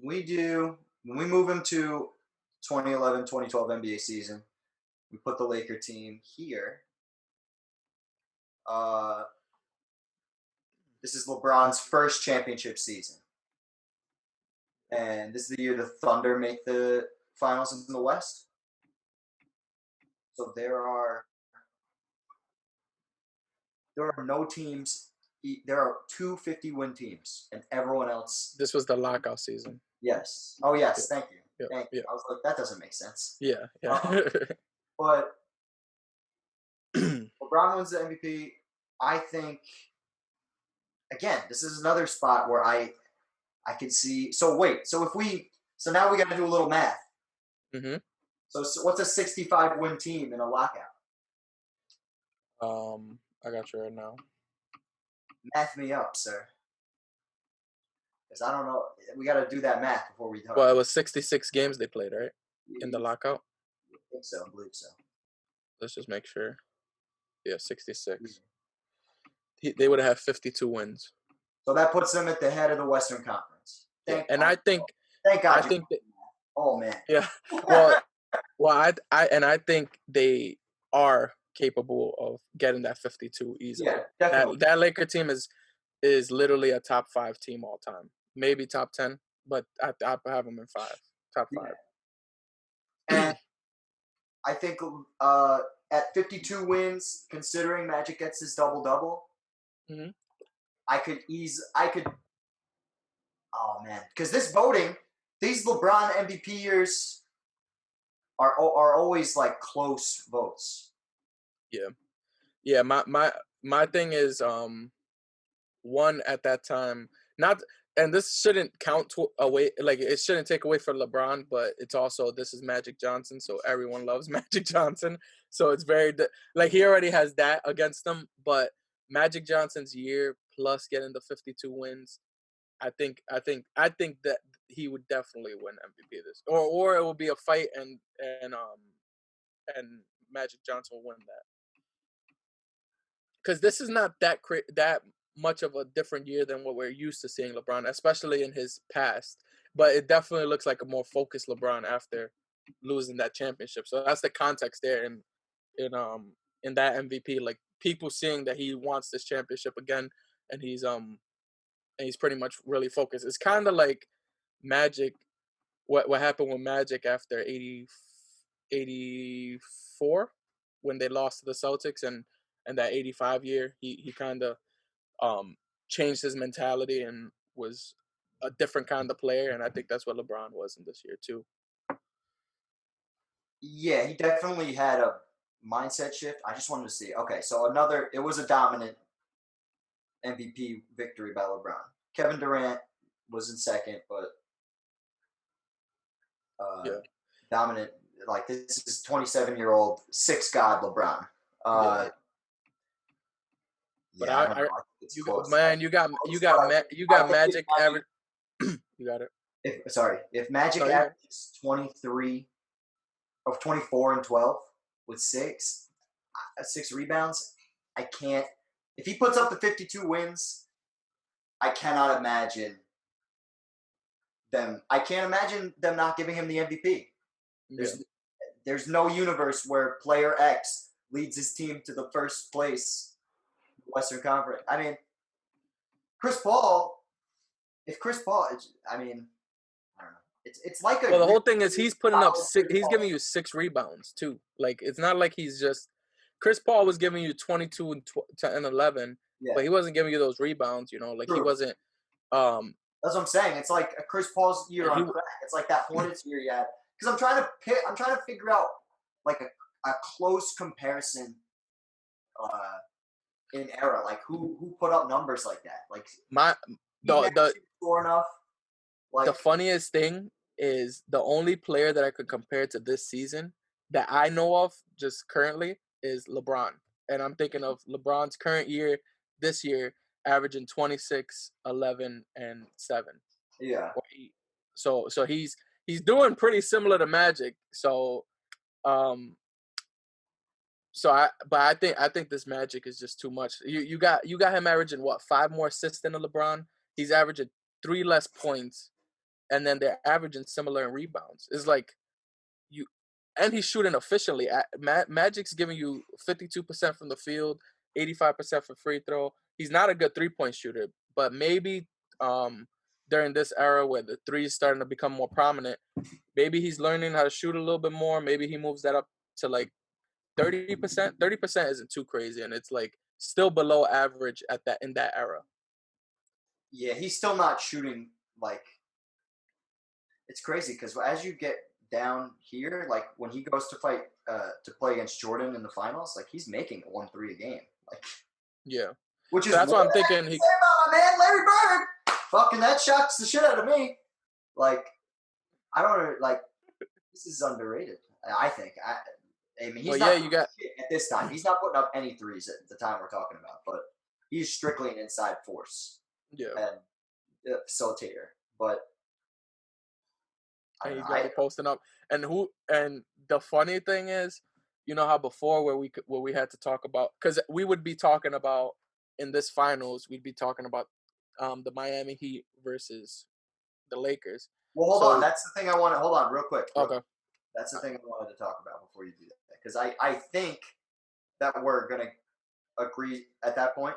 when we move into 2011, 2012 NBA season, we put the Laker team here. Uh, this is LeBron's first championship season, and this is the year the Thunder make the finals in the West. So there are no teams. There are two 50-win teams, and everyone else. This was the lockout season. Yes. Oh, yes. Yeah. Thank you. Yeah. Thank you. Yeah. I was like, that doesn't make sense. Yeah. But LeBron wins the MVP. I think, again, this is another spot where I can see. So wait. So now we got to do a little math. Mm-hmm. So what's a 65-win team in a lockout? I got you right now. Math me up, sir. Because I don't know. We got to do that math before we talk. Well, it was 66 games they played, right? In the lockout? I think so. I believe so. Let's just make sure. Yeah, 66. They would have 52 wins. So that puts them at the head of the Western Conference. Thank God. I think. Oh man. Yeah. Well, I think they are capable of getting that 52 easily. Yeah, definitely. That Laker team is literally a top 5 team all time. Maybe top 10, but I have them in top 5. And I think at 52 wins, considering Magic gets his double-double, mm-hmm. I could. Oh man, because these LeBron MVP years are always like close votes. Yeah. My thing is one at that time, not, and this shouldn't count away, like it shouldn't take away from LeBron, but it's also, this is Magic Johnson, so everyone loves Magic Johnson, so it's very like he already has that against him, but Magic Johnson's year plus getting the 52 wins, I think that he would definitely win MVP this, or it will be a fight and Magic Johnson will win that, because this is not that much of a different year than what we're used to seeing LeBron, especially in his past. But it definitely looks like a more focused LeBron after losing that championship. So that's the context there in that MVP. Like, people seeing that he wants this championship again, and he's pretty much really focused. It's kind of like Magic. What happened with Magic after 84 when they lost to the Celtics, and that 85 year, he kind of changed his mentality and was a different kind of player, and I think that's what LeBron was in this year too. Yeah, he definitely had a mindset shift. I just wanted to see. Okay, so it was a dominant MVP victory by LeBron. Kevin Durant was in second, but dominant. Like, this is 27-year-old six god LeBron. But you got Magic average. You got it. If Magic averages 24 and 12 with six rebounds, I can't. If he puts up the 52 wins, I cannot imagine them. I can't imagine them not giving him the MVP. There's no universe where player X leads his team to the first place in the Western Conference. I mean, Chris Paul. I don't know. It's like the whole thing is he's putting up he's giving you 6 rebounds too. Like, it's not like he's just. Chris Paul was giving you 22 and 11, but he wasn't giving you those rebounds. Like, he wasn't. That's what I'm saying. It's like a Chris Paul's year on crack. It's like that Hornets year he had. Because I'm trying to figure out like a close comparison in era, like who put up numbers like that. Like, score enough. Like, the funniest thing is the only player that I could compare to this season that I know of just currently is LeBron. And I'm thinking of LeBron's current year, this year, averaging 26, 11, and 7. Yeah. So he's doing pretty similar to Magic. I think this Magic is just too much. You got him averaging 5 more assists than LeBron. He's averaging 3 less points, and then they're averaging similar in rebounds. It's like you, and he's shooting efficiently. Magic's giving you 52% from the field, 85% for free throw. He's not a good 3-point shooter, but maybe during this era where the three is starting to become more prominent, maybe he's learning how to shoot a little bit more. Maybe he moves that up to like 30%. 30% isn't too crazy, and it's like still below average at that in that era. Yeah, he's still not shooting like it's crazy because as you get down here, like when he goes to fight to play against Jordan in the finals, like he's making 1 3 a game, like Yeah, which so is that's more what I'm than I thinking. can say about my man Larry Bird. Fucking that shocks the shit out of me. Like I don't like this is underrated. I think. I mean, he's But yeah, not you doing got shit at this time. He's not putting up any threes at the time we're talking about, but he's strictly an inside force yeah, and facilitator. But I and don't know. he's gonna be posting up. And the funny thing is, you know how before where we had to talk about, because we would be talking about in this finals, we'd be talking about the Miami Heat versus the Lakers. Well, hold on. So That's the thing I want to hold on real quick. okay, That's the thing I wanted to talk about before you do that because I think that we're gonna agree at that point,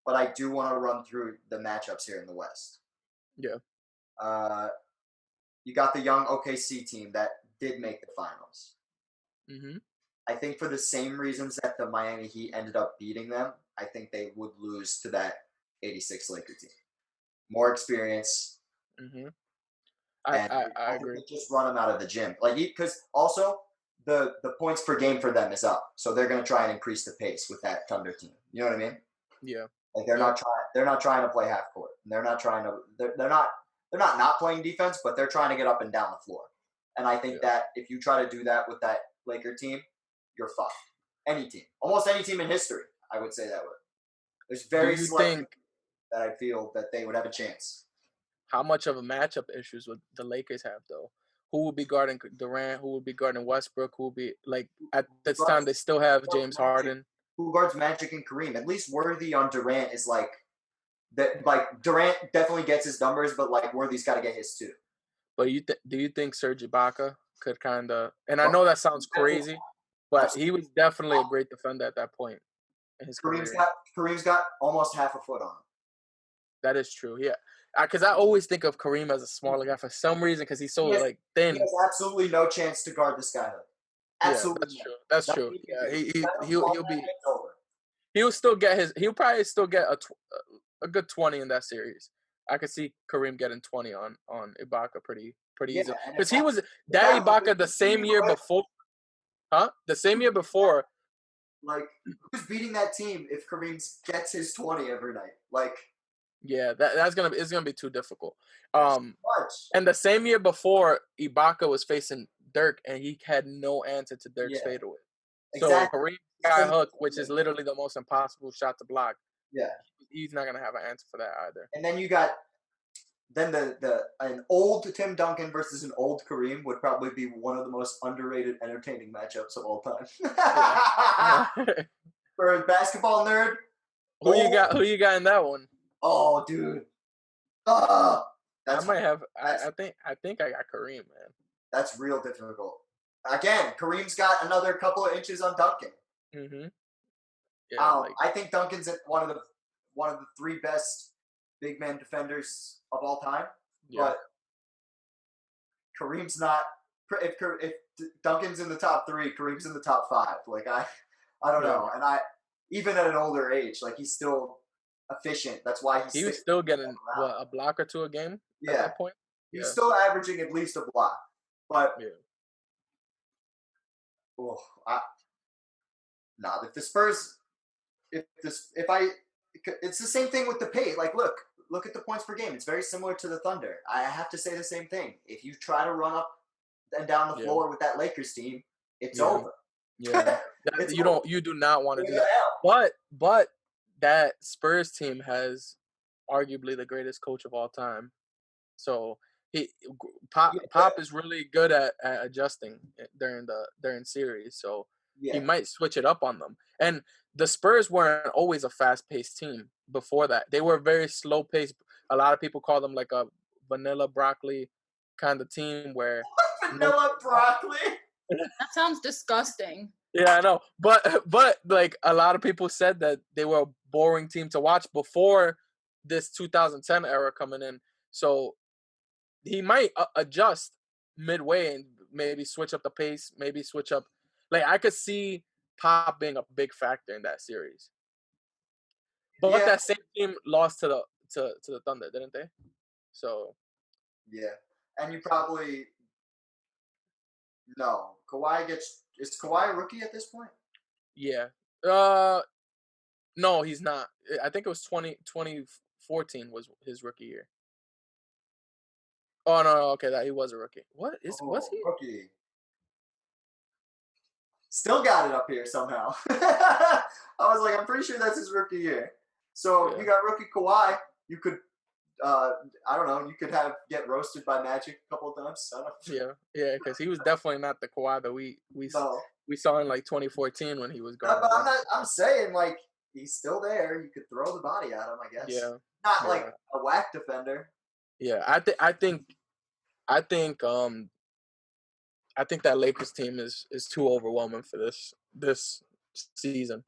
but I do want to run through the matchups here in the West. yeah, Uh, you got the young OKC team that did make the finals. mm-hmm. I think for the same reasons that the Miami Heat ended up beating them, I think they would lose to that 86 Laker team. More experience, Mm-hmm. and I I think agree. they just run them out of the gym. Like because also the points per game for them is up, so they're going to try and increase the pace with that Thunder team. You know what I mean? Yeah, Like they're yeah, not trying. They're not trying to play half court. They're not trying to. They're not playing defense, but they're trying to get up and down the floor. And I think yeah. that if you try to do that with that Laker team, you're fucked. Any team, almost any team in history, I would say that would. There's Do very you select think that I feel that they would have a chance. how much of a matchup issues would the Lakers have though? Who would be guarding Durant? Who would be guarding Westbrook? Who would be like at Who this time guards, they still who have guards James Magic? Harden. Who guards Magic and Kareem? At least Worthy on Durant is like that. Like Durant definitely gets his numbers, but like Worthy's got to get his too. But do you think Serge Ibaka could kind of? And I But know that sounds crazy, but he absolutely. was definitely a great defender at that point in his Kareem's career. got Kareem's got almost half a foot on him. That is true. Yeah, because I always think of Kareem as a smaller guy for some reason because he's so He has, like he thin. has absolutely no chance to guard this guy. Yeah, Absolutely that's none. true. That's Nothing true. he can Yeah, do. Let him cross he'll that be edge over. he'll still get his. He'll probably still get a good 20 in that series. I could see Kareem getting 20 on Ibaka pretty Yeah, easily and because he was if that that was Ibaka the who's beating same the year Lakers, before, huh? The same year before. like who's beating that team if Kareem gets his 20 every night? Like Yeah, it's gonna be too difficult. too Um, much. and the same year before, Ibaka was facing Dirk, and he had no answer to Dirk's Yeah, fadeaway. So exactly. Kareem Just sky doesn't hook, do which is anything. literally the most impossible shot to block, Yeah, he's not gonna have an answer for that either. and then you got then the an old Tim Duncan versus an old Kareem would probably be one of the most underrated, entertaining matchups of all time. Yeah, yeah. For a basketball nerd, old. Who you got in that one? Oh, dude. Ah, I that's might have. that's I think I got Kareem, man. that's real difficult. Again, Kareem's got another couple of inches on Duncan. Mhm. Yeah, like I think Duncan's one of the three best big man defenders of all time, yeah, but Kareem's not. If Duncan's in the top three, Kareem's in the top five. Like I don't yeah. know, and I even at an older age, like he's still efficient. That's why he's He was sticking still getting around. what a block or two a game at Yeah, that point. he's Yeah, still averaging at least a block. But yeah, oh, if the Spurs, if this, if I, it's the same thing with the pace. Like, look at the points per game. It's very similar to the Thunder. I have to say the same thing. If you try to run up and down the yeah, floor with that Lakers team, it's yeah, over. yeah. It's over. You do not want to Where do the that. hell? But that Spurs team has arguably the greatest coach of all time. So Yeah, Pop is really good at adjusting during series. So he yeah, might switch it up on them. And the Spurs weren't always a fast paced team before that. They were very slow paced. A lot of people call them like a vanilla broccoli kind of team where Vanilla broccoli. That sounds disgusting. Yeah, I know, but like a lot of people said that they were a boring team to watch before this 2010 era coming in. So he might adjust midway and maybe switch up the pace, maybe switch up. Like I could see Pop being a big factor in that series. But that same team lost to the Thunder, didn't they? So yeah, and you probably no. Is Kawhi a rookie at this point? yeah. No, he's not. I think it was 2014 was his rookie year. Oh no, okay, that he was a rookie. Was he? Rookie? Still got it up here somehow. I was like, I'm pretty sure that's his rookie year. So you got rookie Kawhi. You could, I don't know. You could get roasted by Magic a couple of times. Yeah, because he was definitely not the Kawhi that we saw in like 2014 when he was gone. But I'm saying like he's still there. You could throw the body at him, I guess. Yeah. Not like a whack defender. Yeah, I think that Lakers team is too overwhelming for this season.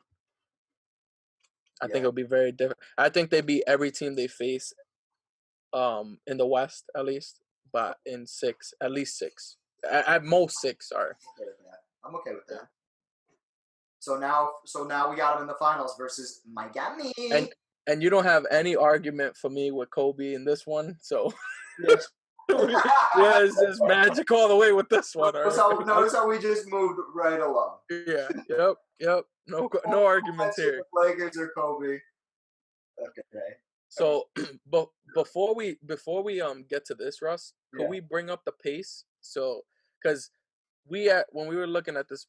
I think it'll be very different. I think they beat every team they face in the West at least, but in at least six. At most 6 are. I'm okay with that. So now we got them in the finals versus Miami. And you don't have any argument for me with Kobe in this one, so it's just Magic all the way with this one. Notice how we just moved right along. Yeah. Yep. No arguments here. Lakers or Kobe. Okay. So, but before we get to this, Russ, could we bring up the pace? So, because when we were looking at this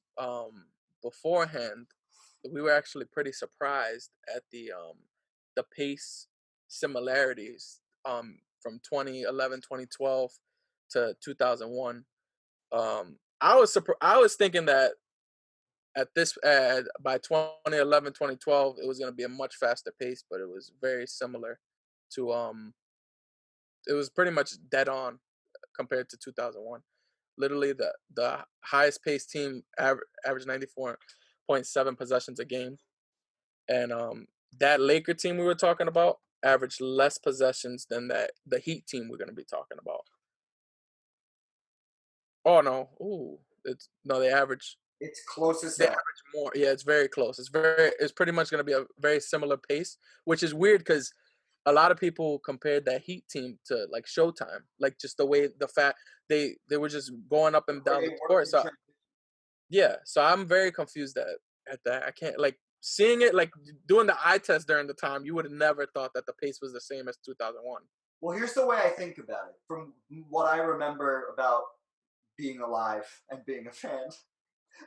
beforehand, we were actually pretty surprised at the pace similarities from 2011, 2012 to 2001. I was thinking that at this by 2011, 2012 it was going to be a much faster pace, but it was very similar to it was pretty much dead on compared to 2001. Literally the highest paced team averaged 94.7 possessions a game, and that Laker team we were talking about averaged less possessions than the Heat team we're going to be talking about. Oh no! They average. It's closest. They average more. Yeah, it's very close. It's pretty much going to be a very similar pace, which is weird because a lot of people compared that Heat team to like Showtime, like just the way they were just going up and down the court. So so I'm very confused at that. I can't like seeing it like doing the eye test during the time. You would have never thought that the pace was the same as 2001. Well, here's the way I think about it. From what I remember about being alive and being a fan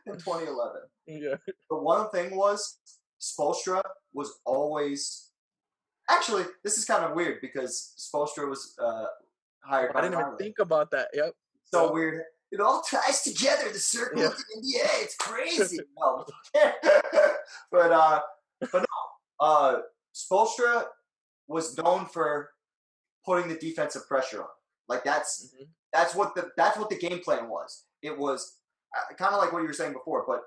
in 2011. Yeah. The one thing was Spoelstra was always. Actually, this is kind of weird because Spoelstra was hired. I didn't even think about that. Yep. So weird. It all ties together. The circle of the NBA. It's crazy. No. but no. Spoelstra was known for putting the defensive pressure on. Like that's what the game plan was. It was kind of like what you were saying before, but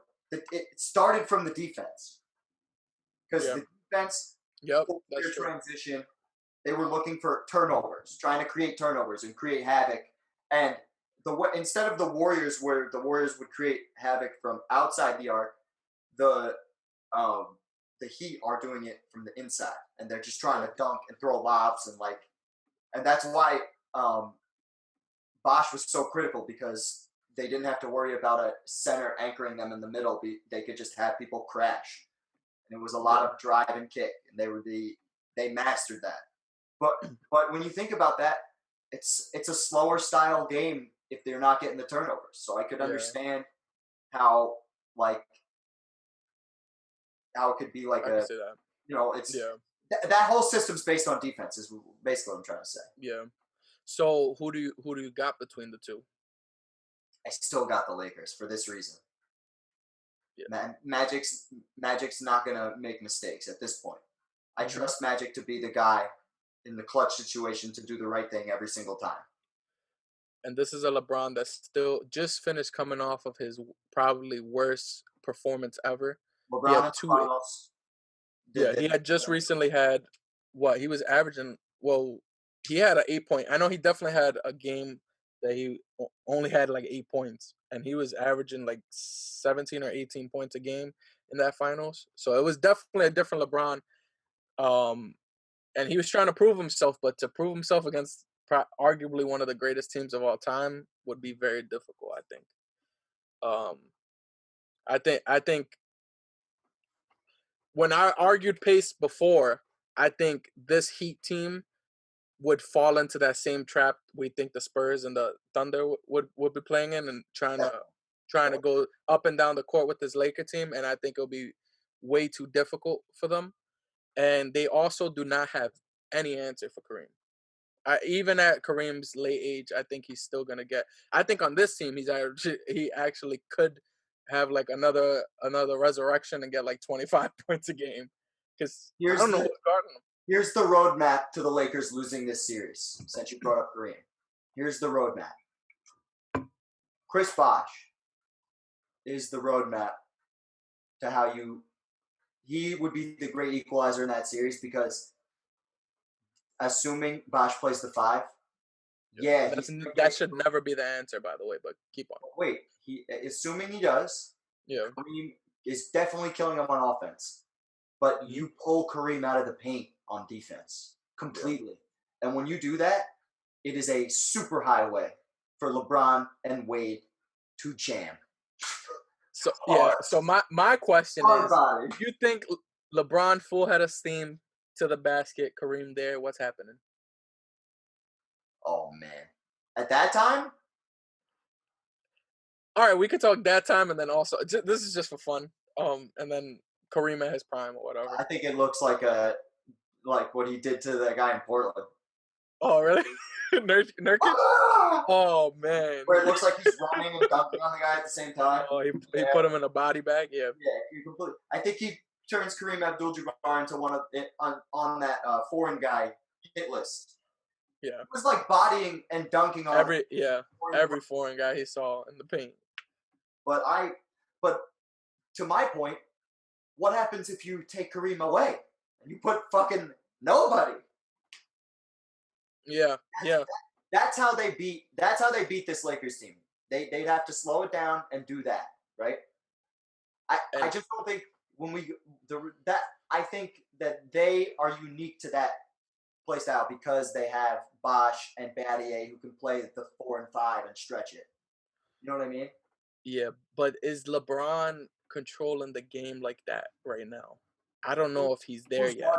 it started from the defense because the defense. Yep, their transition. They were looking for turnovers, trying to create turnovers and create havoc. And instead of the Warriors, where the Warriors would create havoc from outside the arc, the Heat are doing it from the inside, and they're just trying to dunk and throw lobs and that's why Bosch was so critical because they didn't have to worry about a center anchoring them in the middle. They could just have people crash. And it was a lot of drive and kick, and they mastered that. But when you think about that, it's a slower style game if they're not getting the turnovers. So I could understand how it could be like it's that whole system's based on defense is basically what I'm trying to say. Yeah. So who do you got between the two? I still got the Lakers for this reason. Yeah. Magic's not gonna make mistakes at this point. I trust Magic to be the guy in the clutch situation to do the right thing every single time. and this is a LeBron that's still just finished coming off of his probably worst performance ever. He LeBron had in the two. finals. Yeah, he had just recently had what he was averaging. Well, he had an 8 point. I know he definitely had a game that he only had like 8 points, and he was averaging like 17 or 18 points a game in that finals. So it was definitely a different LeBron. Um, and he was trying to prove himself, but to prove himself against arguably one of the greatest teams of all time would be very difficult. I think. Um, I think when I argued pace before, I think this Heat team would fall into that same trap we think the Spurs and the Thunder would be playing in, and trying to go up and down the court with this Laker team, and I think it'll be way too difficult for them. And they also do not have any answer for Kareem. Even at Kareem's late age, I think he's still gonna get. I think on this team, he actually could have like another resurrection and get like 25 points a game. Because I don't know who's guarding him. Here's the roadmap to the Lakers losing this series. Since you brought up Kareem, here's the roadmap. Chris Bosh is the roadmap to how he would be the great equalizer in that series, because assuming Bosh plays the 5, that should never be the answer, by the way, but keep on. Wait, assuming he does, Kareem is definitely killing him on offense, but you pull Kareem out of the paint on defense completely. Yeah. And when you do that, it is a super highway for LeBron and Wade to jam. So my question is, do you think LeBron full head of steam to the basket, Kareem there, what's happening? Oh man. At that time? All right, we could talk that time, and then also this is just for fun. And then Kareem at his prime or whatever. I think it looks like what he did to that guy in Portland. Oh really? Nurkic? Oh man. Where it looks like he's running and dunking on the guy at the same time. Oh, he put him in a body bag. Yeah. Yeah, I think he turns Kareem Abdul-Jabbar into one of it on that foreign guy hit list. Yeah. It was like bodying and dunking on every foreign guy he saw in the paint. But to my point, what happens if you take Kareem away and you put fucking nobody? Yeah. That's how they beat this Lakers team. They'd have to slow it down and do that, right? I just don't think I think that they are unique to that play style because they have Bosh and Battier who can play the 4 and 5 and stretch it. You know what I mean? Yeah, but is LeBron controlling the game like that right now? I don't know if he's there yet.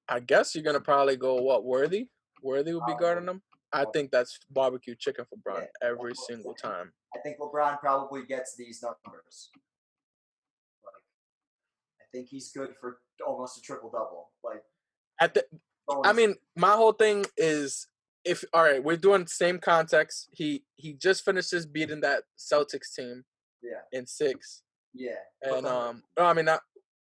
I guess you're gonna probably go Worthy? Worthy would be guarding him. I think that's barbecue chicken for Bron every single time. I think LeBron probably gets these numbers. I think he's good for almost a triple double. My whole thing is we're doing same context. He just finishes beating that Celtics team. Yeah. In 6. Yeah. And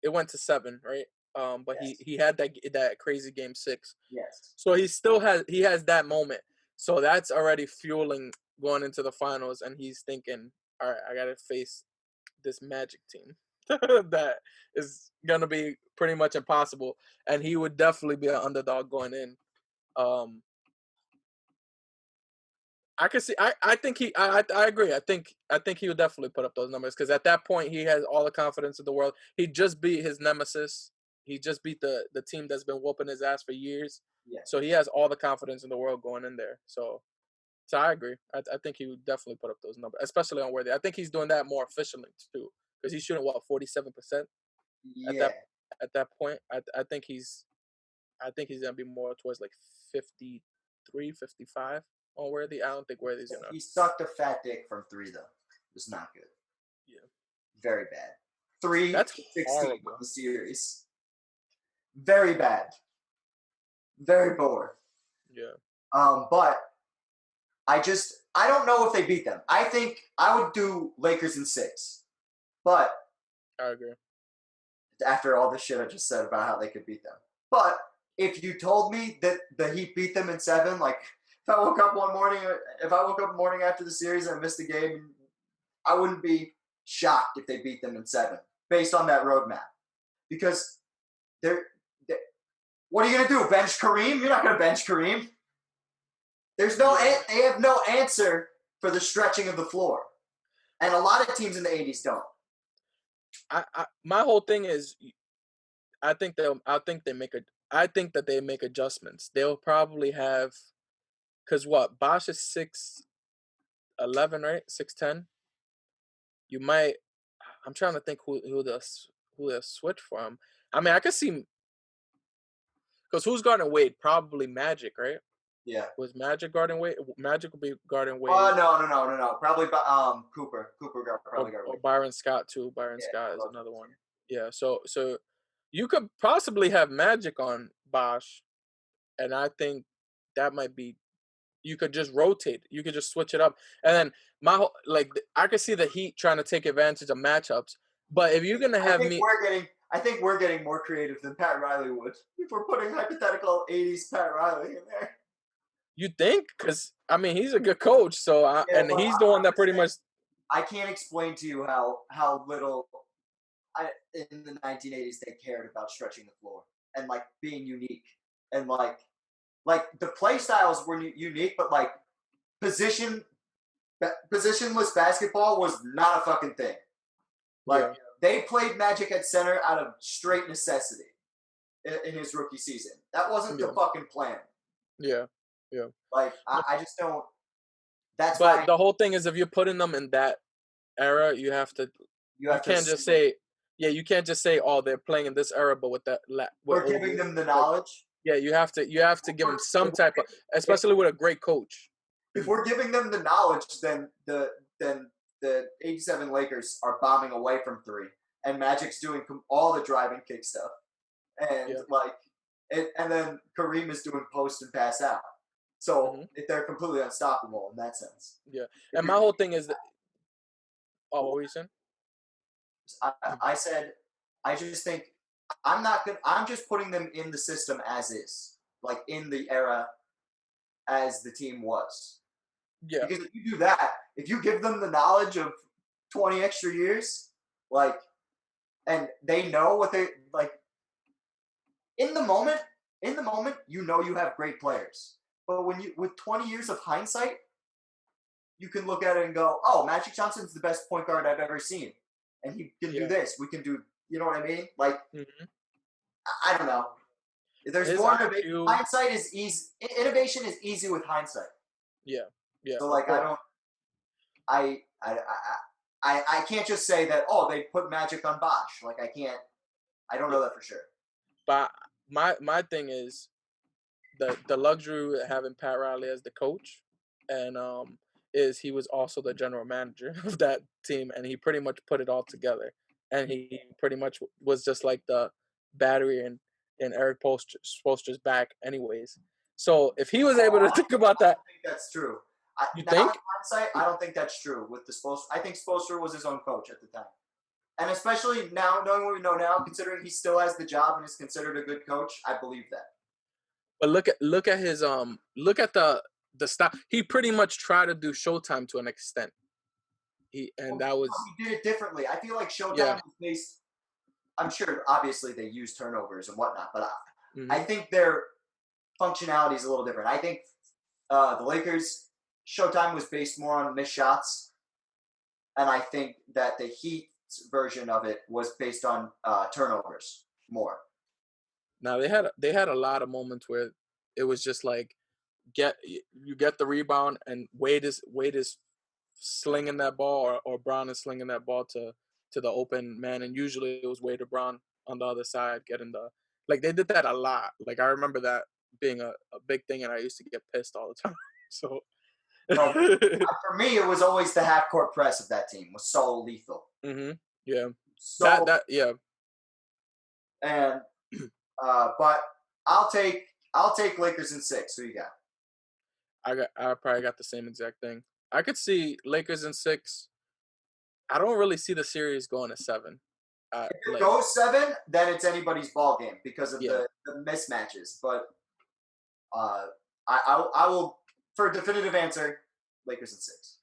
it went to 7, right? But yes. he had that crazy game 6. Yes. So he has that moment. So that's already fueling going into the finals, and he's thinking, all right, I gotta face this Magic team that is gonna be pretty much impossible, and he would definitely be an underdog going in. I can see. I think I agree. I think he would definitely put up those numbers because at that point he has all the confidence in the world. He just beat his nemesis. He just beat the team that's been whooping his ass for years. Yeah. So he has all the confidence in the world going in there. So I agree. I think he would definitely put up those numbers, especially on Worthy. I think he's doing that more efficiently too because he's shooting 47%. Yeah. At that point, I think he's gonna be more towards like 53, 55 on Worthy. I don't think Worthy's gonna. He sucked a fat dick from 3 though. It was not good. Yeah. Very bad. 3 That's 16 horrible. of the series. Very bad. Very poor. Yeah. But I don't know if they beat them. I think I would do Lakers in 6. But I agree. After all the shit I just said about how they could beat them. But if you told me that the Heat beat them in 7, like if I woke up one morning after the series and I missed the game, I wouldn't be shocked if they beat them in 7 based on that roadmap. Because they're what are you gonna do? Bench Kareem? You're not gonna bench Kareem. There's no they have no answer for the stretching of the floor, and a lot of teams in the '80s don't. My whole thing is, I think that they make adjustments. They'll probably have, cause what, Bosch is 6'11", right? 6'10". You might. I'm trying to think who they'll switch from. I mean, I could see, cause who's guarding Wade? Probably Magic, right? Yeah. Was Magic guarding Wade? Magic will be guarding Wade. Oh no. Probably Cooper. Probably guard or Wade. Byron Scott too. Byron Scott is another one. Yeah. So you could possibly have Magic on Bosch, and I think that might be. You could just rotate. You could just switch it up, and then I could see the Heat trying to take advantage of matchups. But if you're gonna have I think we're getting more creative than Pat Riley would if we're putting hypothetical '80s Pat Riley in there. You think? Because I mean, he's a good coach, so he's the one that pretty much. I can't explain to you how little in the 1980s they cared about stretching the floor and like being unique and like the play styles were unique, but like positionless basketball was not a fucking thing. Like they played Magic at center out of straight necessity in his rookie season. That wasn't the fucking plan. Yeah. Like I just don't. That's but the whole thing is, if you're putting them in that era, you can't just say, you can't just say, oh, they're playing in this era, but with that, we're giving them the knowledge. Yeah, you have to give them some type of, especially with a great coach. If we're giving them the knowledge, then the '87 Lakers are bombing away from 3, and Magic's doing all the drive and kick stuff, and and then Kareem is doing post and pass out. So they're completely unstoppable in that sense. Yeah, and my whole thing is that. Oh, what were you saying? I said, I just think I'm just putting them in the system as is, like in the era as the team was. Yeah. Because if you do that, if you give them the knowledge of 20 extra years, like, and they know what they like. In the moment, you know you have great players. But with 20 years of hindsight, you can look at it and go, "Oh, Magic Johnson's the best point guard I've ever seen, and he can do this. We can do, you know what I mean? Like, I don't know. There's more innovation. Hindsight is easy. Innovation is easy with hindsight. Yeah. So like, I can't just say that. Oh, they put Magic on Bosch. Like, I don't know that for sure. But my thing is the luxury of having Pat Riley as the coach, and is he was also the general manager of that team, and he pretty much put it all together, and he pretty much was just like the battery in Eric Spoelstra's back, anyways. So if he was able to think about that, I don't think that's true. You think? Hindsight, I don't think that's true with the Spoelstra. I think Spoelstra was his own coach at the time. And especially now, knowing what we know now, considering he still has the job and is considered a good coach, I believe that. But look at his the style. He pretty much tried to do Showtime to an extent. He did it differently. I feel like Showtime was based. I'm sure, obviously, they use turnovers and whatnot, but I think their functionality is a little different. I think the Lakers Showtime was based more on missed shots, and I think that the Heat version of it was based on turnovers more. Now they had a lot of moments where it was just like you get the rebound and Wade is slinging that ball or Brown is slinging that ball to the open man, and usually it was Wade or Brown on the other side getting they did that a lot. Like I remember that being a big thing, and I used to get pissed all the time. So for me, it was always the half court press of that team was so lethal. Yeah. So, yeah. And but I'll take Lakers in 6. Who you got? I probably got the same exact thing. I could see Lakers in 6. I don't really see the series going to 7. If it like, goes 7, then it's anybody's ball game because of Yeah. the mismatches. But I will, for a definitive answer, Lakers in 6.